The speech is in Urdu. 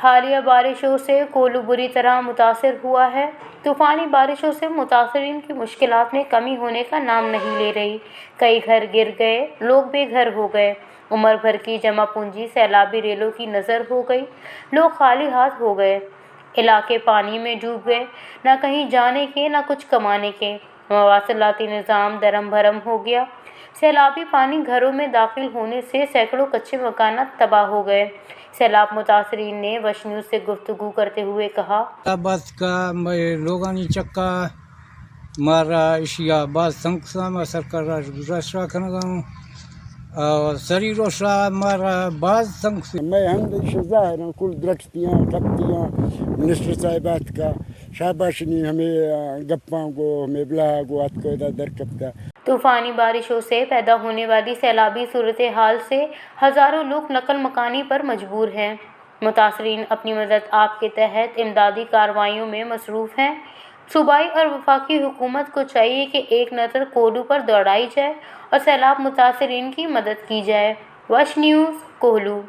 حالیہ بارشوں سے کولو بری طرح متاثر ہوا ہے۔ طوفانی بارشوں سے متاثرین کی مشکلات میں کمی ہونے کا نام نہیں لے رہی۔ کئی گھر گر گئے، لوگ بے گھر ہو گئے۔ عمر بھر کی جمع پونجی سیلابی ریلوں کی نذر ہو گئی۔ لوگ خالی ہاتھ ہو گئے۔ علاقے پانی میں ڈوب گئے، نہ کہیں جانے کے نہ کچھ کمانے کے۔ مواصلاتی نظام درہم بھرم ہو گیا۔ سیلابی پانی گھروں میں داخل ہونے سے سینکڑوں کچے مکانات تباہ ہو گئے۔ سیلاب متاثرین نے وش نیوز سے گفتگو کرتے ہوئے کہا: بس کا لوگانی چکا مارا اشیا باز سنکسا ما سرکار رشا کنگام سری روشا مارا باز سنکس میں ہم ظاہر ہیں کل درختیاں ٹپتیاں منسٹر صاحبات کا شاباشنی ہمیں گپاں کو ہمیں بلا کو ہاتھ کو ادھر درکتا۔ طوفانی بارشوں سے پیدا ہونے والی سیلابی صورتحال سے ہزاروں لوگ نقل مکانی پر مجبور ہیں۔ متاثرین اپنی مدد آپ کے تحت امدادی کارروائیوں میں مصروف ہیں۔ صوبائی اور وفاقی حکومت کو چاہیے کہ ایک نظر کولو پر دوڑائی جائے اور سیلاب متاثرین کی مدد کی جائے۔ وش نیوز، کولو۔